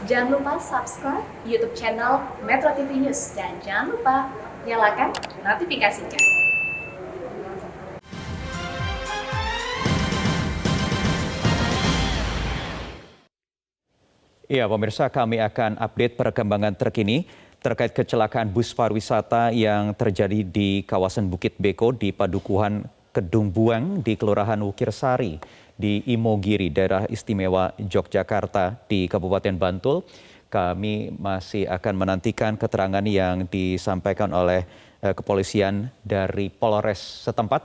Jangan lupa subscribe YouTube channel Metro TV News dan jangan lupa nyalakan notifikasinya. Ya, pemirsa, kami akan update perkembangan terkini terkait kecelakaan bus pariwisata yang terjadi di kawasan Bukit Beko di Padukuhan Kedung Buang di Kelurahan Wukirsari di Imogiri, daerah istimewa Yogyakarta di Kabupaten Bantul. Kami masih akan menantikan keterangan yang disampaikan oleh kepolisian dari Polres setempat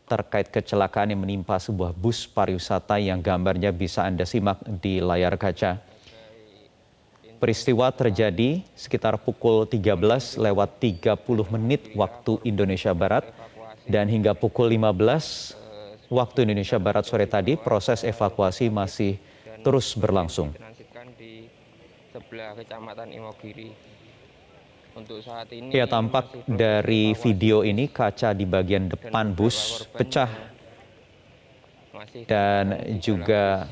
terkait kecelakaan yang menimpa sebuah bus pariwisata yang gambarnya bisa Anda simak di layar kaca. Peristiwa terjadi sekitar pukul 13.30 waktu Indonesia Barat dan hingga pukul 15 waktu Indonesia Barat sore tadi proses evakuasi masih terus berlangsung. Di sebelah Kecamatan Imogiri. Untuk saat ini ya, tampak dari video ini kaca di bagian depan bus pecah dan juga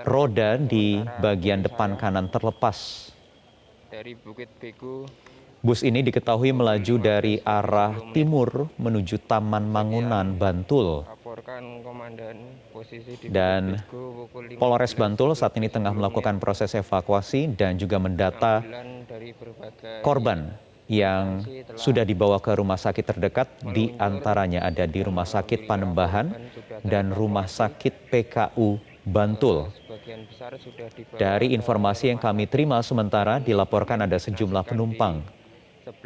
roda di bagian depan kanan terlepas. Dari Bukit Beko, bus ini diketahui melaju dari arah timur menuju Taman Mangunan, Bantul. Dan Polres Bantul saat ini tengah melakukan proses evakuasi dan juga mendata korban yang sudah dibawa ke rumah sakit terdekat, di antaranya ada di Rumah Sakit Panembahan dan Rumah Sakit PKU Bantul. Dari informasi yang kami terima sementara dilaporkan ada sejumlah penumpang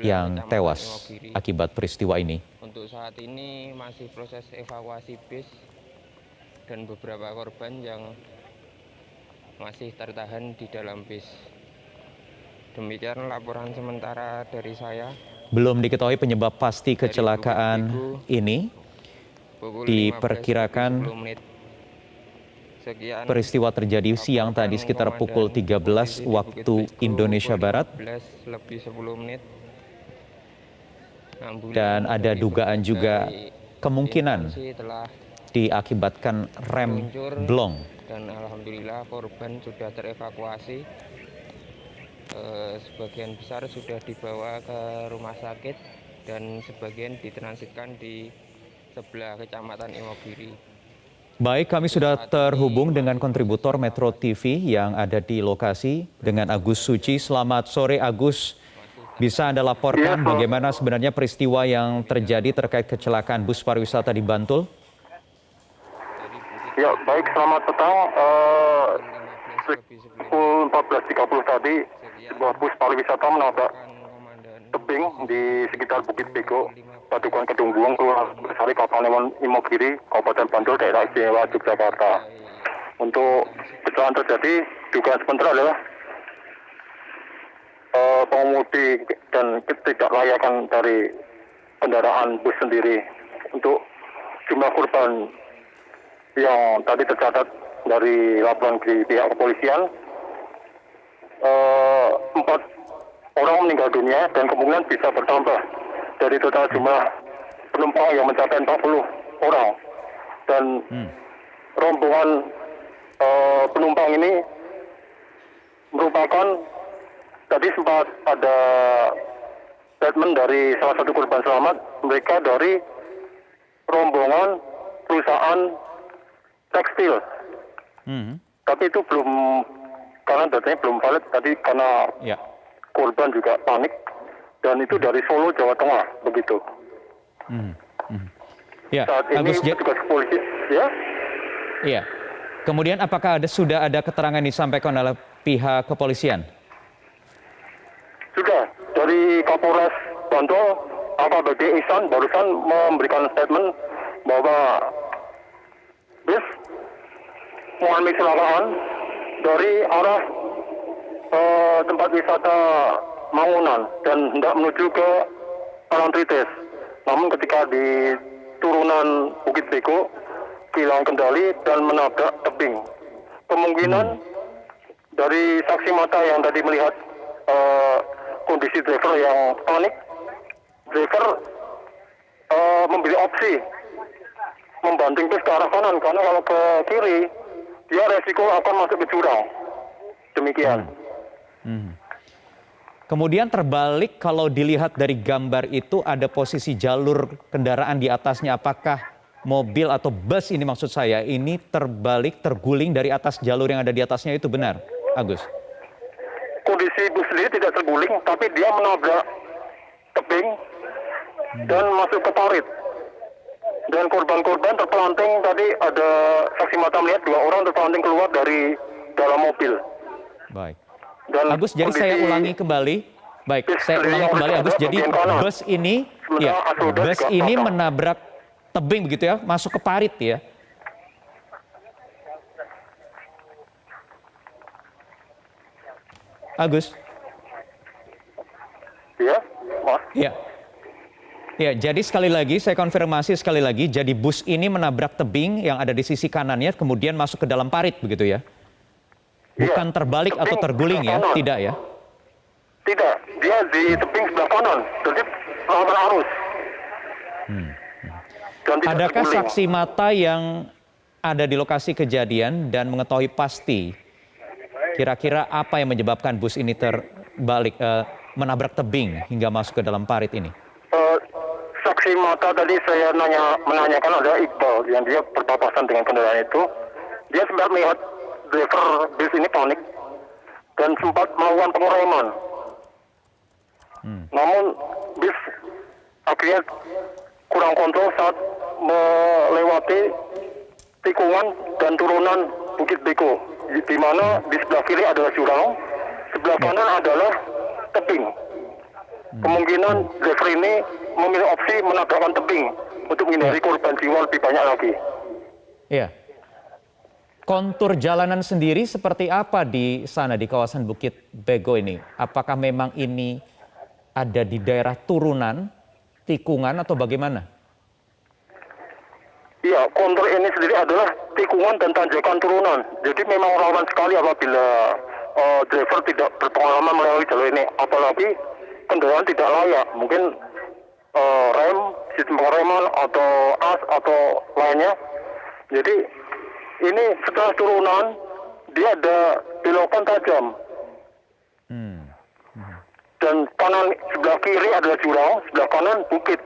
yang tewas akibat peristiwa ini. Untuk saat ini masih proses evakuasi bis dan beberapa korban yang masih tertahan di dalam bis. Demikian laporan sementara dari saya. Belum diketahui penyebab pasti kecelakaan ini. Diperkirakan peristiwa terjadi siang tadi sekitar pukul 13 waktu Indonesia Barat. Dan ada dugaan juga kemungkinan diakibatkan rem blong. Dan alhamdulillah korban sudah terevakuasi. Sebagian besar sudah dibawa ke rumah sakit dan sebagian ditransitkan di sebelah Kecamatan Imogiri. Baik, kami sudah terhubung dengan kontributor Metro TV yang ada di lokasi dengan Agus Suci. Selamat sore Agus, bisa Anda laporkan bagaimana sebenarnya peristiwa yang terjadi terkait kecelakaan bus pariwisata di Bantul? Ya, baik, selamat petang. Pukul 14.30 tadi, sebuah bus pariwisata menabrak tebing di sekitar Bukit Beko, Padukuhan Kedung Buang, Kelurahan Wukirsari, Kabupaten Imogiri, Kabupaten Bantul, daerah istimewa Yogyakarta. Untuk kecelakaan terjadi, dugaan sementara adalah pengemudi dan ketidaklayakan dari kendaraan bus sendiri. Untuk jumlah korban yang tadi tercatat dari laporan di pihak kepolisian, 4 orang meninggal dunia dan kemungkinan bisa bertambah dari total jumlah penumpang yang mencapai 40 orang. Dan rombongan penumpang ini merupakan, tadi sempat ada statement dari salah satu korban selamat, mereka dari rombongan perusahaan tekstil. Tapi itu belum, karena datanya belum valid tadi karena korban juga panik, dan itu dari Solo, Jawa Tengah, begitu. Ya, saat ini Agus, petugas polisi, ya. Iya. Kemudian apakah sudah ada keterangan disampaikan oleh pihak kepolisian? Sudah, dari Kapolres Bantul, AKBP Ihsan barusan memberikan statement bahwa bis mengalami kecelakaan dari arah tempat wisata Mangunan dan hendak menuju ke Parangtritis. Namun ketika di turunan Bukit Beko kehilangan kendali dan menabrak tebing. Kemungkinan dari saksi mata yang tadi melihat kondisi driver yang panik, driver memilih opsi membanting bis ke arah kanan, karena kalau ke kiri dia resiko akan masuk ke jurang. Demikian. Kemudian terbalik kalau dilihat dari gambar itu ada posisi jalur kendaraan di atasnya. Apakah mobil atau bus ini maksud saya ini terbalik, terguling dari atas jalur yang ada di atasnya itu benar, Agus? Kondisi bus sendiri tidak terguling, tapi dia menabrak tebing dan masuk ke parit. Dan korban-korban terpelanting, tadi ada saksi mata melihat 2 orang terpelanting keluar dari dalam mobil. Baik. Dan Agus, jadi saya ulangi kembali. Baik, saya ulangi kembali Agus. Jadi bus ini, ya, bus ini menabrak tebing begitu ya, masuk ke parit ya. Agus. Ya, Mas. Ya. Ya, jadi sekali lagi saya konfirmasi sekali lagi, jadi bus ini menabrak tebing yang ada di sisi kanannya kemudian masuk ke dalam parit begitu ya. Bukan terbalik atau terguling ya, tidak ya? Tidak, dia di tebing sebelah kanan, jadi melawan arus. Dan tidak Adakah terguling. saksi mata yang ada di lokasi kejadian dan mengetahui pasti kira-kira apa yang menyebabkan bus ini terbalik, menabrak tebing hingga masuk ke dalam parit ini? Saksi mata tadi saya menanyakan ada Iqbal yang dia berpapasan dengan kendaraan itu. Dia sempat melihat driver bus ini panik dan sempat melakukan pengereman. Namun bis akhirnya kurang kontrol saat melewati tikungan dan turunan Bukit Beko, di mana di sebelah kiri adalah jurang, sebelah kanan adalah tebing. Kemungkinan driver ini memilih opsi menabrakkan tebing untuk menghindari korban jiwa lebih banyak lagi. Iya. Kontur jalanan sendiri seperti apa di sana di kawasan Bukit Bego ini? Apakah memang ini ada di daerah turunan, tikungan atau bagaimana? Iya, kontur ini sendiri adalah tikungan dan tanjakan turunan. Jadi memang rawan sekali apabila driver tidak berpengalaman melalui jalur ini. Apalagi kendaraan tidak layak. Mungkin rem, sistem pengereman atau as atau lainnya. Jadi ini setelah turunan dia ada belokan tajam. Dan kanan sebelah kiri adalah jurang, sebelah kanan bukit.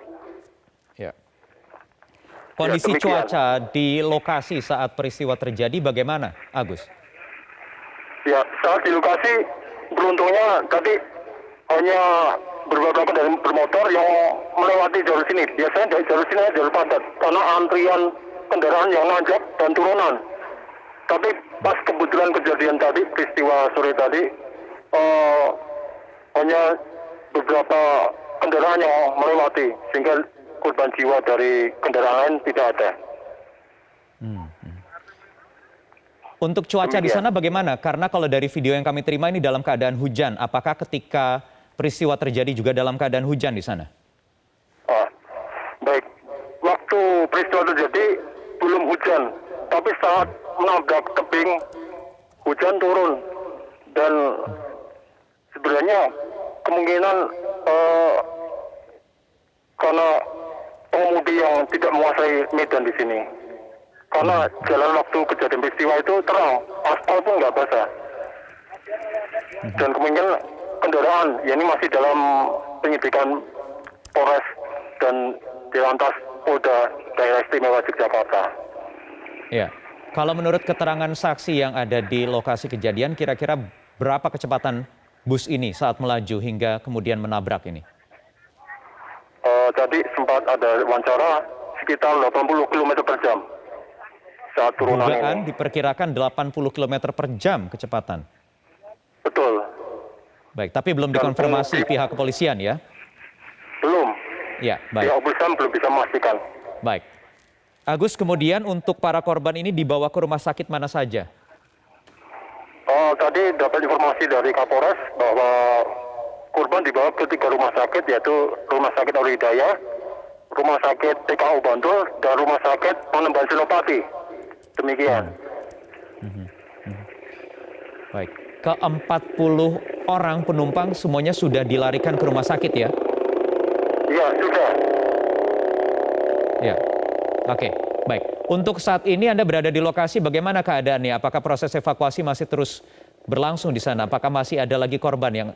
Ya. Kondisi demikian. cuaca di lokasi saat peristiwa terjadi bagaimana, Agus? Ya, saat di lokasi beruntungnya tadi hanya beberapa kendaraan bermotor yang melewati jalur sini. Biasanya dari jalur sini jalur padat karena antrian kendaraan yang nanjak dan turunan. Tapi pas kebetulan kejadian tadi, peristiwa sore tadi, hanya beberapa kendaraan yang melewati sehingga korban jiwa dari kendaraan lain tidak ada. Untuk cuaca di sana bagaimana? Karena kalau dari video yang kami terima ini dalam keadaan hujan. Apakah ketika peristiwa terjadi juga dalam keadaan hujan di sana? Baik, waktu peristiwa terjadi belum hujan, tapi saat menabrak tebing hujan turun dan sebenarnya kemungkinan karena pengemudi yang tidak menguasai medan di sini. Karena jalan waktu kejadian peristiwa itu terang, aspal pun nggak basah. Dan kemungkinan kendaraan, ya ini masih dalam penyidikan Polres dan Dirlantas Polda Daerah Istimewa Yogyakarta. Ya, kalau menurut keterangan saksi yang ada di lokasi kejadian, kira-kira berapa kecepatan bus ini saat melaju hingga kemudian menabrak ini? Tadi sempat ada wawancara sekitar 80 km per jam saat turunan Dugaan ini. diperkirakan 80 km per jam kecepatan. Betul. Baik, tapi belum dikonfirmasi pihak kepolisian ya? Belum. Ya, Pihak baik. kepolisian belum bisa memastikan. Baik. Agus, kemudian untuk para korban ini dibawa ke rumah sakit mana saja? Tadi dapat informasi dari Kapolres bahwa korban dibawa ke 3 rumah sakit, yaitu Rumah Sakit Auri Hidayah, Rumah Sakit TKU Bantul, dan Rumah Sakit Panembahan Senopati. Demikian. Baik. Ke-40 orang penumpang semuanya sudah dilarikan ke rumah sakit ya? Iya, sudah. Ya. Oke, baik. Untuk saat ini Anda berada di lokasi, bagaimana keadaannya? Apakah proses evakuasi masih terus berlangsung di sana? Apakah masih ada lagi korban yang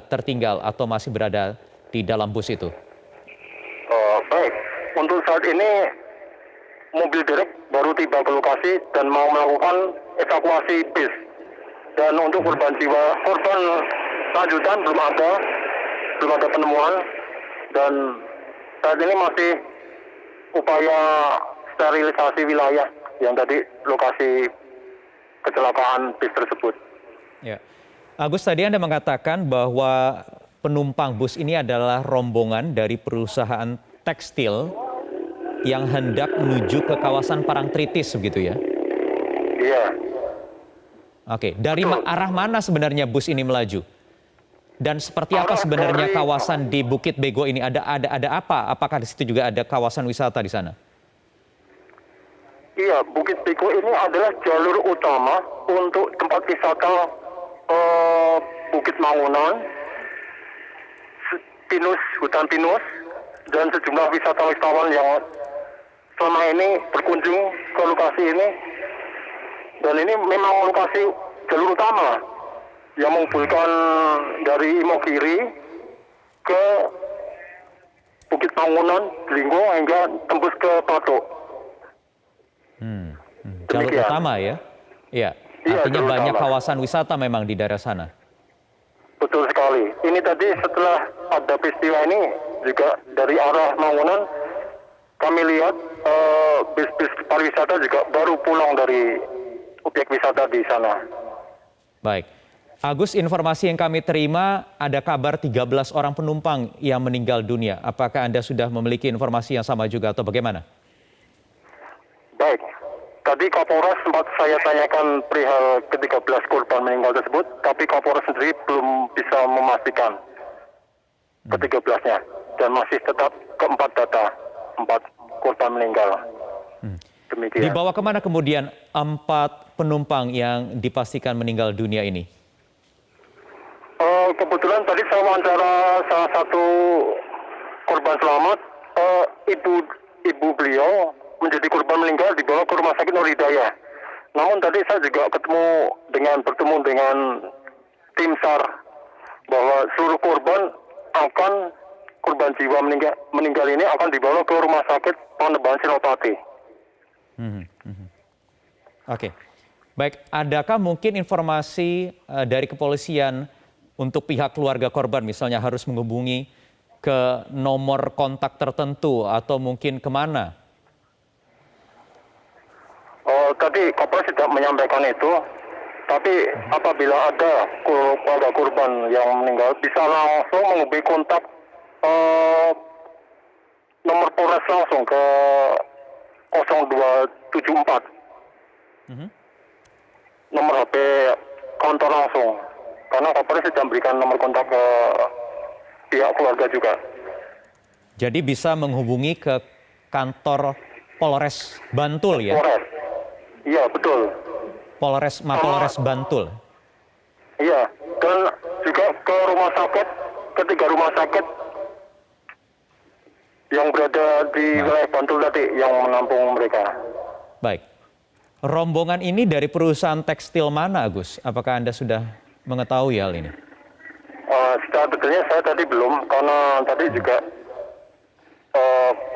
tertinggal atau masih berada di dalam bus itu? Baik, untuk saat ini mobil derek baru tiba ke lokasi dan mau melakukan evakuasi bis. Dan untuk korban lanjutan belum ada penemuan. Dan saat ini masih upaya sterilisasi wilayah yang tadi lokasi kecelakaan bis tersebut. Ya. Agus, tadi Anda mengatakan bahwa penumpang bus ini adalah rombongan dari perusahaan tekstil yang hendak menuju ke kawasan Parangtritis, begitu ya? Iya. Oke, dari arah mana sebenarnya bus ini melaju? Dan seperti apa sebenarnya kawasan di Bukit Bego ini? Ada apa? Apakah di situ juga ada kawasan wisata di sana? Iya, Bukit Bego ini adalah jalur utama untuk tempat wisata Bukit Mangunan, hutan pinus, dan sejumlah wisatawan yang selama ini berkunjung ke lokasi ini. Dan ini memang lokasi jalur utama yang menghubungkan dari Imogiri ke Bukit Mangunan, Linggo hingga tembus ke Patok. Jalur utama ya? Iya. Artinya banyak kawasan wisata memang di daerah sana. Betul sekali. Ini tadi setelah ada peristiwa ini juga dari arah Mangunan kami lihat bis-bis pariwisata juga baru pulang dari objek wisata di sana. Baik. Agus, informasi yang kami terima ada kabar 13 orang penumpang yang meninggal dunia. Apakah Anda sudah memiliki informasi yang sama juga atau bagaimana? Baik. Tadi Kapolres sempat saya tanyakan perihal ke-13 korban meninggal tersebut, tapi Kapolres sendiri belum bisa memastikan ke-13-nya. Dan masih tetap keempat data, 4 korban meninggal. Demikian. Dibawa kemana kemudian 4 penumpang yang dipastikan meninggal dunia ini? Kebetulan tadi saya wawancara salah satu korban selamat, ibu beliau menjadi korban meninggal dibawa ke Rumah Sakit Nur Hidayah. Namun tadi saya juga bertemu dengan tim SAR bahwa seluruh korban jiwa meninggal ini akan dibawa ke Rumah Sakit Panembahan Senopati. Oke. Baik, adakah mungkin informasi dari kepolisian untuk pihak keluarga korban misalnya harus menghubungi ke nomor kontak tertentu atau mungkin kemana? Tadi Kapolres tidak menyampaikan itu, tapi apabila ada keluarga korban yang meninggal bisa langsung menghubungi kontak nomor Polres langsung ke 0274. Nomor HP kantor langsung. Karena Kapolres sudah memberikan nomor kontak ke pihak keluarga juga. Jadi bisa menghubungi ke kantor Polres Bantul ya? Polres. Iya, betul. Mapolres Bantul. Iya, dan juga ke rumah sakit, ketiga rumah sakit yang berada di wilayah Bantul tadi yang menampung mereka. Baik. Rombongan ini dari perusahaan tekstil mana, Agus? Apakah Anda sudah mengetahui hal ini? Secara detailnya saya tadi belum, karena tadi juga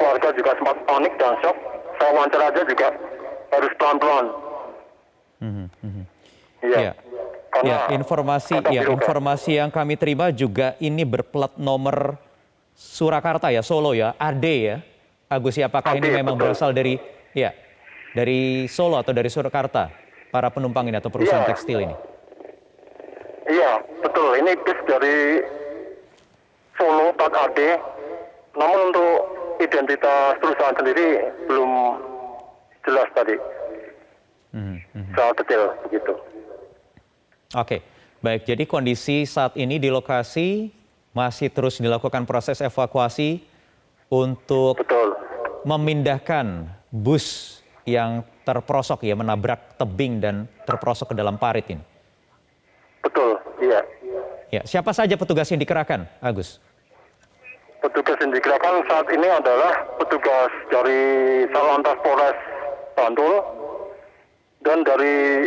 keluarga juga sempat panik dan shock. Saya wawancara aja juga harus pelan-pelan. Iya. Ya, informasi yang kami terima juga ini berplat nomor Surakarta ya, Solo ya, AD ya. Agus, apakah ini memang berasal dari Solo atau dari Surakarta para penumpang ini atau perusahaan tekstil ini? Iya, betul. Ini bis dari Solo, plat AD. Namun untuk identitas perusahaan sendiri belum jelas tadi. Soal detail begitu. Oke, baik. Jadi kondisi saat ini di lokasi masih terus dilakukan proses evakuasi untuk memindahkan bus yang terperosok ya, menabrak tebing dan terperosok ke dalam parit ini. Betul, iya. Ya, siapa saja petugas yang dikerahkan, Agus? Petugas yang dikerahkan saat ini adalah petugas dari Satlantas Polres Bantul dan dari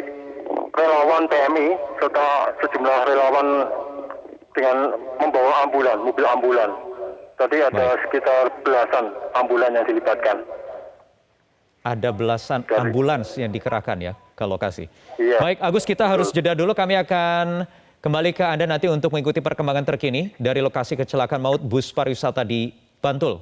relawan PMI serta sejumlah relawan dengan membawa mobil ambulan. Tadi ada sekitar belasan ambulan yang dilibatkan. Ada belasan ambulans yang dikerahkan ya ke lokasi. Iya. Baik, Agus, kita harus jeda dulu. Kami akan kembali ke Anda nanti untuk mengikuti perkembangan terkini dari lokasi kecelakaan maut bus pariwisata di Bantul.